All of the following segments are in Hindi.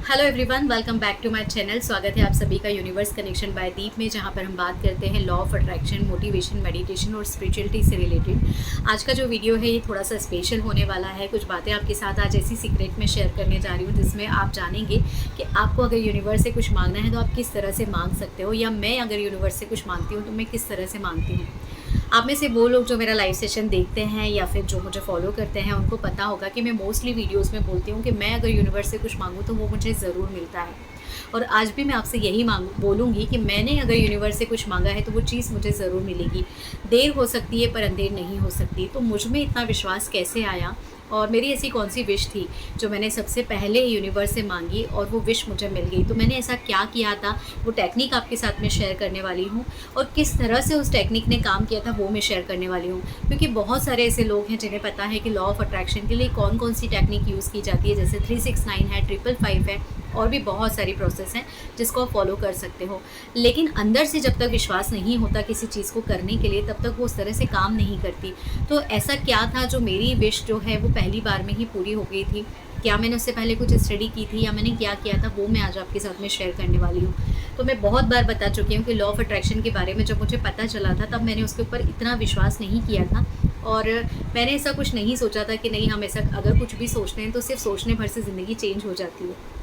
Hello everyone, welcome back to my channel. स्वागत है आप सभी का यूनिवर्स कनेक्शन बाय दीप में, जहां पर हम बात करते हैं law of attraction, motivation, meditation और स्पिरिचुअलिटी से रिलेटेड। आज का जो वीडियो है ये थोड़ा सा स्पेशल होने वाला है। कुछ बातें आपके साथ आज ऐसी सीक्रेट में शेयर करने जा रही हूँ जिसमें आप जानेंगे कि आपको अगर यूनिवर्स से कुछ मांगना है तो आप किस तरह से मांग सकते हो, या मैं अगर यूनिवर्स से कुछ मांगती हूँ तो मैं किस तरह से मांगती हूँ। आप में से वो लोग जो मेरा लाइव सेशन देखते हैं या फिर जो मुझे फॉलो करते हैं उनको पता होगा कि मैं मोस्टली वीडियोस में बोलती हूँ कि मैं अगर यूनिवर्स से कुछ मांगूँ तो वो मुझे ज़रूर मिलता है। और आज भी मैं आपसे यही बोलूँगी कि मैंने अगर यूनिवर्स से कुछ मांगा है तो वो चीज़ मुझे ज़रूर मिलेगी। देर हो सकती है पर अंधेर नहीं हो सकती। तो मुझ में इतना विश्वास कैसे आया और मेरी ऐसी कौन सी विश थी जो मैंने सबसे पहले यूनिवर्स से मांगी और वो विश मुझे मिल गई। तो मैंने ऐसा क्या किया था, वो टेक्निक आपके साथ में शेयर करने वाली हूँ और किस तरह से उस टेक्निक ने काम किया था वो मैं शेयर करने वाली हूँ। क्योंकि बहुत सारे ऐसे लोग हैं जिन्हें पता है कि लॉ ऑफ अट्रैक्शन के लिए कौन कौन सी टेक्निक यूज़ की जाती है, जैसे 369 है, 555 है और भी बहुत सारी प्रोसेस हैं जिसको आप फॉलो कर सकते हो। लेकिन अंदर से जब तक विश्वास नहीं होता किसी चीज़ को करने के लिए, तब तक वो उस तरह से काम नहीं करती। तो ऐसा क्या था जो मेरी विश जो है वो पहली बार में ही पूरी हो गई थी? क्या मैंने उससे पहले कुछ स्टडी की थी या मैंने क्या किया था, वो मैं आज आपके साथ में शेयर करने वाली हूँ। तो मैं बहुत बार बता चुकी हूँ कि लॉ ऑफ अट्रैक्शन के बारे में जब मुझे पता चला था तब मैंने उसके ऊपर इतना विश्वास नहीं किया था और मैंने ऐसा कुछ नहीं सोचा था कि नहीं, हम ऐसा अगर कुछ भी सोचते हैं तो सिर्फ सोचने भर से ज़िंदगी चेंज हो जाती है।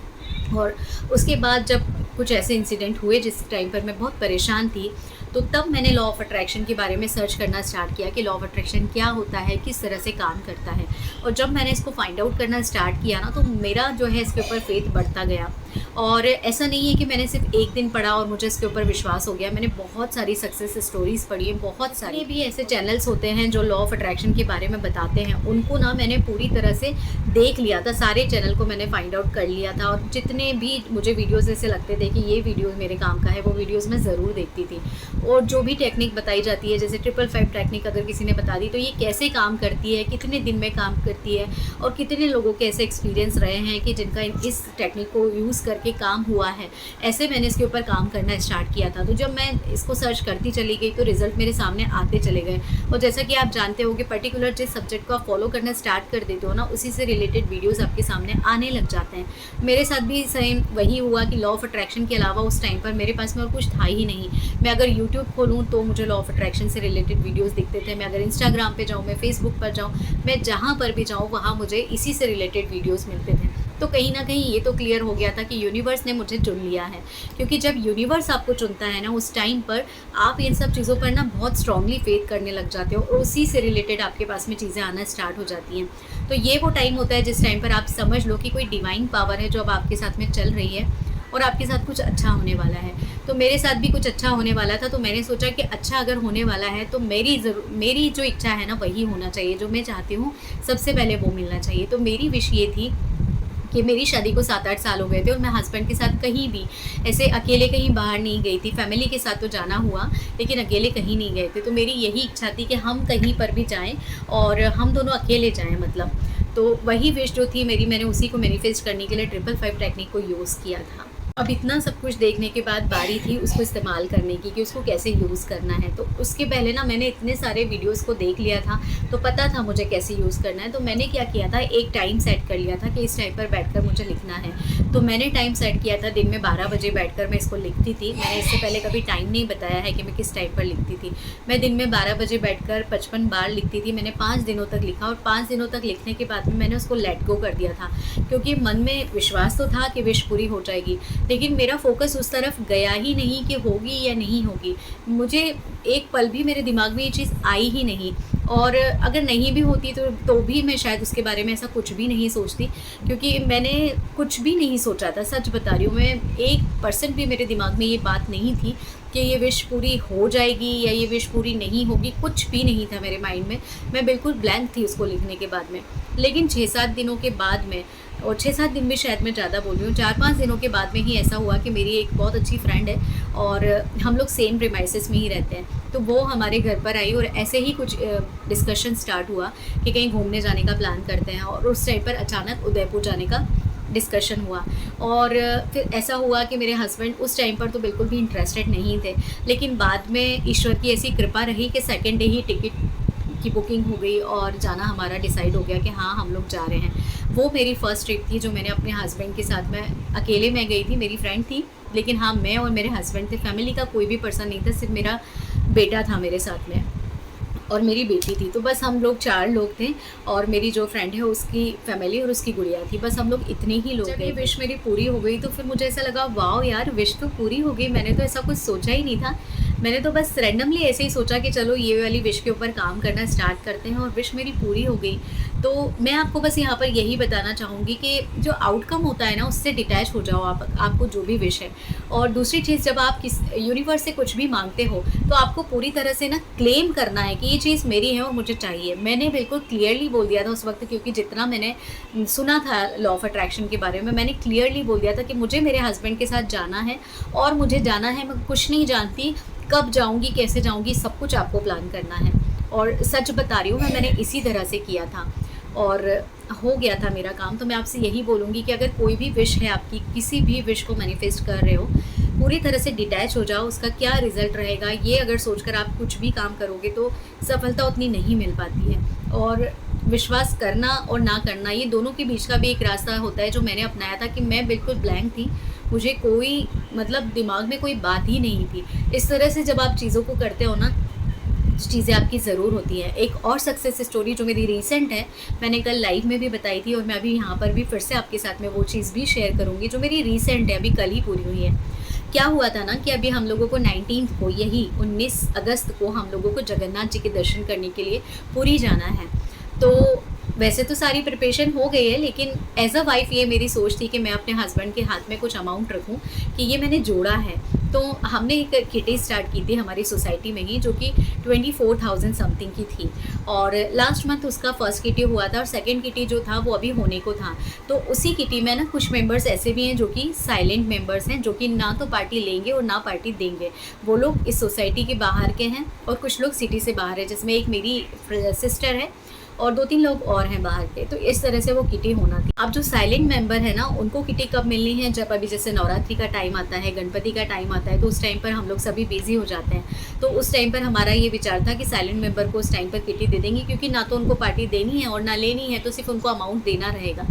और उसके बाद जब कुछ ऐसे इंसिडेंट हुए जिस टाइम पर मैं बहुत परेशान थी, तो तब मैंने लॉ ऑफ अट्रैक्शन के बारे में सर्च करना स्टार्ट किया कि लॉ ऑफ अट्रैक्शन क्या होता है, किस तरह से काम करता है। और जब मैंने इसको फाइंड आउट करना स्टार्ट किया ना, तो मेरा जो है इसके ऊपर फेथ बढ़ता गया। और ऐसा नहीं है कि मैंने सिर्फ एक दिन पढ़ा और मुझे इसके ऊपर विश्वास हो गया। मैंने बहुत सारी सक्सेस स्टोरीज़ पढ़ी हैं, बहुत सारे भी ऐसे चैनल्स होते हैं जो लॉ ऑफ अट्रैक्शन के बारे में बताते हैं, उनको ना मैंने पूरी तरह से देख लिया था। सारे चैनल को मैंने फाइंड आउट कर लिया था और जितने भी मुझे वीडियोज़ ऐसे लगते थे कि ये वीडियो मेरे काम का है, वो वीडियोज़ मैं ज़रूर देखती थी। और जो भी टेक्निक बताई जाती है, जैसे 555 टेक्निक अगर किसी ने बता दी तो ये कैसे काम करती है, कितने दिन में काम करती है और कितने लोगों के ऐसे एक्सपीरियंस रहे हैं कि जिनका इस टेक्निक को यूज़ करके काम हुआ है, ऐसे मैंने इसके ऊपर काम करना स्टार्ट किया था। तो जब मैं इसको सर्च करती चली गई तो रिजल्ट मेरे सामने आते चले गए। और जैसा कि आप जानते हो कि पर्टिकुलर जिस सब्जेक्ट को आप फॉलो करना स्टार्ट कर देते हो ना, उसी से रिलेटेड वीडियोज़ आपके सामने आने लग जाते हैं। मेरे साथ भी सेम वही हुआ कि लॉ ऑफ अट्रैक्शन के अलावा उस टाइम पर मेरे पास में और कुछ था ही नहीं। मैं अगर यूट्यूब खोलूँ तो मुझे लॉ ऑफ अट्रैक्शन से रिलेटेड वीडियोस दिखते थे। मैं अगर इंस्टाग्राम पे जाऊँ, मैं फेसबुक पर जाऊँ, मैं जहाँ पर भी जाऊँ वहाँ मुझे इसी से रिलेटेड वीडियोस मिलते थे। तो कहीं ना कहीं ये तो क्लियर हो गया था कि यूनिवर्स ने मुझे चुन लिया है। क्योंकि जब यूनिवर्स आपको चुनता है ना, उस टाइम पर आप इन सब चीज़ों पर ना बहुत स्ट्रांगली फेथ करने लग जाते हो और उसी से रिलेटेड आपके पास में चीज़ें आना स्टार्ट हो जाती हैं। तो ये वो टाइम होता है जिस टाइम पर आप समझ लो कि कोई डिवाइन पावर है जो अब आपके साथ में चल रही है और आपके साथ कुछ अच्छा होने वाला है। तो मेरे साथ भी कुछ अच्छा होने वाला था। तो मैंने सोचा कि अच्छा अगर होने वाला है तो मेरी जो इच्छा है ना वही होना चाहिए, जो मैं चाहती हूँ सबसे पहले वो मिलना चाहिए। तो मेरी विश ये थी कि मेरी शादी को 7-8 साल हो गए थे और मैं हस्बैंड के साथ कहीं भी ऐसे अकेले कहीं बाहर नहीं गई थी। फैमिली के साथ तो जाना हुआ लेकिन अकेले कहीं नहीं गए थे। तो मेरी यही इच्छा थी कि हम कहीं पर भी जाएं और हम दोनों अकेले जाएं, मतलब। तो वही विश जो थी मेरी, मैंने उसी को मैनिफेस्ट करने के लिए 555 टेक्निक को यूज़ किया था। अब इतना सब कुछ देखने के बाद बारी थी उसको इस्तेमाल करने की कि उसको कैसे यूज़ करना है। तो उसके पहले ना मैंने इतने सारे वीडियोस को देख लिया था, तो पता था मुझे कैसे यूज़ करना है। तो मैंने क्या किया था, एक टाइम सेट कर लिया था कि इस टाइम पर बैठकर मुझे लिखना है। तो मैंने टाइम सेट किया था दिन में 12 बजे बैठकर मैं इसको लिखती थी। मैंने इससे पहले कभी टाइम नहीं बताया है कि मैं किस टाइम पर लिखती थी। मैं दिन में 12 बजे बैठकर 55 बार लिखती थी। मैंने 5 दिनों तक लिखा और 5 दिनों तक लिखने के बाद में मैंने उसको लेट गो कर दिया था, क्योंकि मन में विश्वास तो था कि विश पूरी हो जाएगी, लेकिन मेरा फोकस उस तरफ गया ही नहीं कि होगी या नहीं होगी। मुझे एक पल भी मेरे दिमाग में ये चीज़ आई ही नहीं। और अगर नहीं भी होती तो भी मैं शायद उसके बारे में ऐसा कुछ भी नहीं सोचती, क्योंकि मैंने कुछ भी नहीं सोचा था। सच बता रही हूँ, मैं 1% भी मेरे दिमाग में ये बात नहीं थी कि ये विश पूरी हो जाएगी या ये विश पूरी नहीं होगी। कुछ भी नहीं था मेरे माइंड में। मैं बिल्कुल ब्लैंक थी उसको लिखने के बाद में। लेकिन 6-7 दिनों के बाद में, और 6-7 दिन भी शायद मैं ज़्यादा बोल रही हूँ, 4-5 दिनों के बाद में ही ऐसा हुआ कि मेरी एक बहुत अच्छी फ्रेंड है और हम लोग सेम प्रीमाइसेस में ही रहते हैं। तो वो हमारे घर पर आई और ऐसे ही कुछ डिस्कशन स्टार्ट हुआ कि कहीं घूमने जाने का प्लान करते हैं। और उस टाइम पर अचानक उदयपुर जाने का डिस्कशन हुआ। और फिर ऐसा हुआ कि मेरे हस्बैंड उस टाइम पर तो बिल्कुल भी इंटरेस्टेड नहीं थे, लेकिन बाद में ईश्वर की ऐसी कृपा रही कि सेकेंड डे ही टिकट की बुकिंग हो गई और जाना हमारा डिसाइड हो गया कि हाँ हम लोग जा रहे हैं। वो मेरी फ़र्स्ट ट्रिप थी जो मैंने अपने हस्बैंड के साथ, मैं अकेले में गई थी, मेरी फ्रेंड थी, लेकिन हाँ मैं और मेरे हस्बैंड थे, फैमिली का कोई भी पर्सन नहीं था, सिर्फ मेरा बेटा था मेरे साथ में और मेरी बेटी थी। तो बस हम लोग 4 लोग थे और मेरी जो फ्रेंड है उसकी फैमिली और उसकी गुड़िया थी, बस हम लोग इतने ही लोग थे। जब ये विश मेरी पूरी हो गई तो फिर मुझे ऐसा लगा वाओ यार विश तो पूरी हो गई, मैंने तो ऐसा कुछ सोचा ही नहीं था। मैंने तो बस रैंडमली ऐसे ही सोचा कि चलो ये वाली विश के ऊपर काम करना स्टार्ट करते हैं और विश मेरी पूरी हो गई। तो मैं आपको बस यहाँ पर यही बताना चाहूँगी कि जो आउटकम होता है ना उससे डिटैच हो जाओ आपको जो भी विश है। और दूसरी चीज़, जब आप किस यूनिवर्स से कुछ भी मांगते हो तो आपको पूरी तरह से ना क्लेम करना है कि ये चीज़ मेरी है और मुझे चाहिए। मैंने बिल्कुल क्लियरली बोल दिया था उस वक्त, क्योंकि जितना मैंने सुना था लॉ ऑफ अट्रैक्शन के बारे में, मैंने क्लियरली बोल दिया था कि मुझे मेरे हस्बैंड के साथ जाना है और मुझे जाना है, मैं कुछ नहीं जानती कब जाऊँगी कैसे जाऊँगी, सब कुछ आपको प्लान करना है। और सच बता रही हूँ मैंने इसी तरह से किया था और हो गया था मेरा काम। तो मैं आपसे यही बोलूँगी कि अगर कोई भी विश है आपकी, किसी भी विश को मैनिफेस्ट कर रहे हो, पूरी तरह से डिटैच हो जाओ, उसका क्या रिज़ल्ट रहेगा ये अगर सोचकर आप कुछ भी काम करोगे तो सफलता उतनी नहीं मिल पाती है। और विश्वास करना और ना करना, ये दोनों के बीच का भी एक रास्ता होता है जो मैंने अपनाया था कि मैं बिल्कुल ब्लैंक थी, मुझे कोई मतलब दिमाग में कोई बात ही नहीं थी। इस तरह से जब आप चीज़ों को करते हो ना, चीज़ें आपकी ज़रूर होती हैं। एक और सक्सेस स्टोरी जो मेरी रीसेंट है, मैंने कल लाइव में भी बताई थी और मैं अभी यहाँ पर भी फिर से आपके साथ में वो चीज़ भी शेयर करूँगी जो मेरी रीसेंट है, अभी कल ही पूरी हुई है। क्या हुआ था ना कि अभी हम लोगों को 19 को, यही 19 अगस्त को हम लोगों को जगन्नाथ जी के दर्शन करने के लिए पुरी जाना है। तो वैसे तो सारी प्रिपरेशन हो गई है, लेकिन एज अ वाइफ ये मेरी सोच थी कि मैं अपने हस्बैंड के हाथ में कुछ अमाउंट रखूं कि ये मैंने जोड़ा है। तो हमने एक किटी स्टार्ट की थी हमारी सोसाइटी में ही, जो कि 24,000 समथिंग की थी और लास्ट मंथ उसका फर्स्ट किटी हुआ था और सेकंड किटी जो था वो अभी होने को था। तो उसी किटी में ना कुछ मेंबर्स ऐसे भी हैं जो कि साइलेंट मेंबर्स हैं, जो कि ना तो पार्टी लेंगे और ना पार्टी देंगे। वो लोग इस सोसाइटी के बाहर के हैं और कुछ लोग सिटी से बाहर है, जिसमें एक मेरी सिस्टर है और 2-3 लोग और हैं बाहर के। तो इस तरह से वो किटी होना थी। अब जो साइलेंट मेंबर है ना, उनको किटी कब मिलनी है, जब अभी जैसे नवरात्रि का टाइम आता है, गणपति का टाइम आता है, तो उस टाइम पर हम लोग सभी बिजी हो जाते हैं। तो उस टाइम पर हमारा ये विचार था कि साइलेंट मेंबर को उस टाइम पर किटी दे देंगे, क्योंकि ना तो उनको पार्टी देनी है और ना लेनी है, तो सिर्फ उनको अमाउंट देना रहेगा,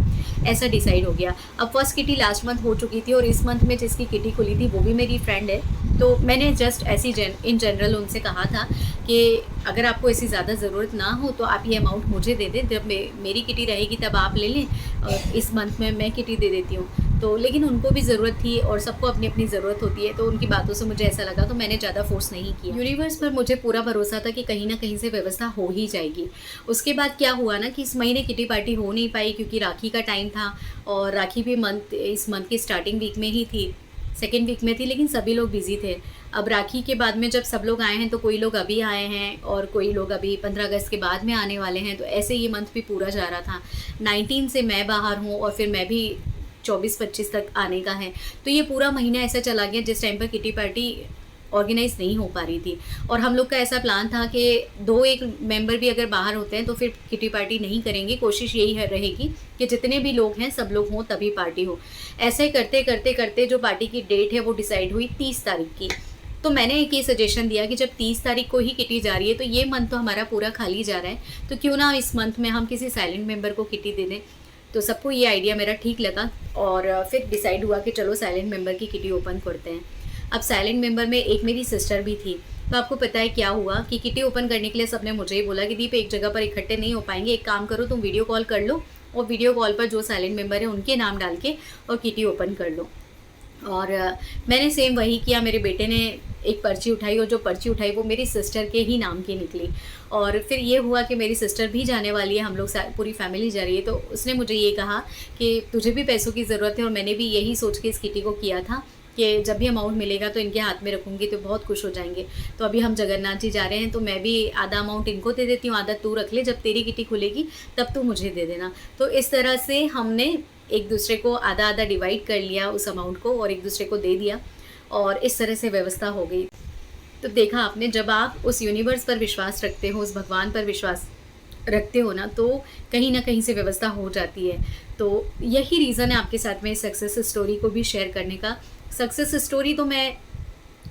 ऐसा डिसाइड हो गया। अब फर्स्ट किटी लास्ट मंथ हो चुकी थी और इस मंथ में जिसकी किटी खुली थी वो भी मेरी फ्रेंड है। तो मैंने जस्ट ऐसी इन जनरल उनसे कहा था कि अगर आपको ऐसी ज़्यादा ज़रूरत ना हो तो आप ये अमाउंट मुझे दे दें, जब मेरी किटी रहेगी तब आप ले लें और इस मंथ में मैं किटी दे देती हूँ। तो लेकिन उनको भी ज़रूरत थी और सबको अपनी अपनी ज़रूरत होती है, तो उनकी बातों से मुझे ऐसा लगा, तो मैंने ज़्यादा फोर्स नहीं किया। यूनिवर्स पर मुझे पूरा भरोसा था कि कहीं ना कहीं से व्यवस्था हो ही जाएगी। उसके बाद क्या हुआ ना कि इस महीने किटी पार्टी हो नहीं पाई, क्योंकि राखी का टाइम था और राखी भी इस मंथ की स्टार्टिंग वीक में ही थी, सेकेंड वीक में थी, लेकिन सभी लोग बिजी थे। अब राखी के बाद में जब सब लोग आए हैं तो कोई लोग अभी आए हैं और कोई लोग अभी 15 अगस्त के बाद में आने वाले हैं, तो ऐसे ये मंथ भी पूरा जा रहा था। 19 से मैं बाहर हूँ और फिर मैं भी 24-25 तक आने का है। तो ये पूरा महीना ऐसा चला गया जिस टाइम पर किटी पार्टी ऑर्गेनाइज नहीं हो पा रही थी। और हम लोग का ऐसा प्लान था कि 2-1 मेंबर भी अगर बाहर होते हैं तो फिर किटी पार्टी नहीं करेंगे, कोशिश यही रहेगी कि जितने भी लोग हैं सब लोग हों तभी पार्टी हो। ऐसे करते करते करते जो पार्टी की डेट है वो डिसाइड हुई 30 तारीख की। तो मैंने एक ये सजेशन दिया कि जब 30 तारीख को ही किटी जा रही है तो ये मंथ तो हमारा पूरा खाली जा रहा है, तो क्यों ना इस मंथ में हम किसी साइलेंट मेंबर को किटी दे दें। तो सबको ये आइडिया मेरा ठीक लगा और फिर डिसाइड हुआ कि चलो साइलेंट मेंबर की किटी ओपन करते हैं। अब साइलेंट मेंबर में एक मेरी सिस्टर भी थी। तो आपको पता है क्या हुआ कि किटी ओपन करने के लिए सबने मुझे ही बोला कि दीप एक जगह पर इकट्ठे नहीं हो पाएंगे, एक काम करो तुम वीडियो कॉल कर लो और वीडियो कॉल पर जो साइलेंट मेंबर है उनके नाम डाल के और किटी ओपन कर लो। और मैंने सेम वही किया। मेरे बेटे ने एक पर्ची उठाई और जो पर्ची उठाई वो मेरी सिस्टर के ही नाम की निकली। और फिर ये हुआ कि मेरी सिस्टर भी जाने वाली है, हम लोग पूरी फैमिली जा रही है। तो उसने मुझे ये कहा कि तुझे भी पैसों की ज़रूरत है और मैंने भी यही सोच के इस किटी को किया था कि जब भी अमाउंट मिलेगा तो इनके हाथ में रखूँगी तो बहुत खुश हो जाएंगे। तो अभी हम जगन्नाथ जी जा रहे हैं तो मैं भी आधा अमाउंट इनको दे देती हूँ, आधा तू रख ले, जब तेरी किटी खुलेगी तब तू मुझे दे देना। तो इस तरह से हमने एक दूसरे को आधा आधा डिवाइड कर लिया उस अमाउंट को और एक दूसरे को दे दिया और इस तरह से व्यवस्था हो गई। तो देखा आपने, जब आप उस यूनिवर्स पर विश्वास रखते हो, उस भगवान पर विश्वास रखते हो ना, तो कहीं ना कहीं से व्यवस्था हो जाती है। तो यही रीज़न है आपके साथ में सक्सेस स्टोरी को भी शेयर करने का। सक्सेस स्टोरी तो मैं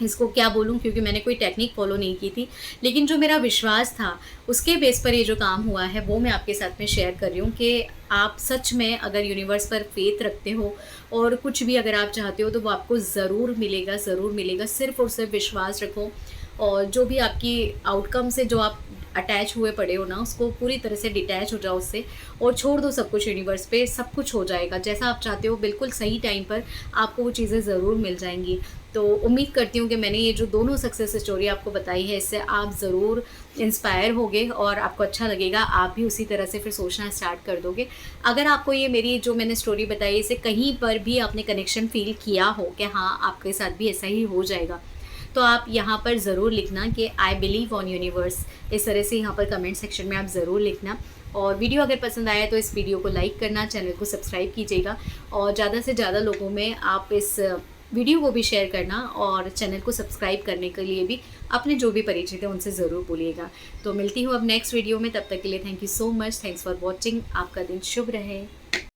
इसको क्या बोलूँ, क्योंकि मैंने कोई टेक्निक फॉलो नहीं की थी, लेकिन जो मेरा विश्वास था उसके बेस पर ये जो काम हुआ है वो मैं आपके साथ में शेयर कर रही हूँ कि आप सच में अगर यूनिवर्स पर फेथ रखते हो और कुछ भी अगर आप चाहते हो तो वो आपको ज़रूर मिलेगा, ज़रूर मिलेगा। सिर्फ़ और सिर्फ विश्वास रखो और जो भी आपकी आउटकम से जो आप अटैच हुए पड़े हो ना, उसको पूरी तरह से डिटैच हो जाओ उससे और छोड़ दो सब कुछ यूनिवर्स पे। सब कुछ हो जाएगा जैसा आप चाहते हो, बिल्कुल सही टाइम पर आपको वो चीज़ें ज़रूर मिल जाएंगी। तो उम्मीद करती हूँ कि मैंने ये जो दोनों सक्सेस स्टोरी आपको बताई है, इससे आप ज़रूर इंस्पायर होगे और आपको अच्छा लगेगा। आप भी उसी तरह से फिर सोचना स्टार्ट कर दोगे। अगर आपको ये मेरी जो मैंने स्टोरी बताई, इसे कहीं पर भी आपने कनेक्शन फ़ील किया हो कि हाँ आपके साथ भी ऐसा ही हो जाएगा, तो आप यहाँ पर ज़रूर लिखना कि आई बिलीव ऑन यूनिवर्स। इस तरह से यहाँ पर कमेंट सेक्शन में आप ज़रूर लिखना। और वीडियो अगर पसंद आया तो इस वीडियो को लाइक करना, चैनल को सब्सक्राइब कीजिएगा और ज़्यादा से ज़्यादा लोगों में आप इस वीडियो को भी शेयर करना और चैनल को सब्सक्राइब करने के लिए भी अपने जो भी परिचित हैं उनसे ज़रूर बोलिएगा। तो मिलती हूँ अब नेक्स्ट वीडियो में, तब तक के लिए thank you so much, thanks for watching. आपका दिन शुभ रहे।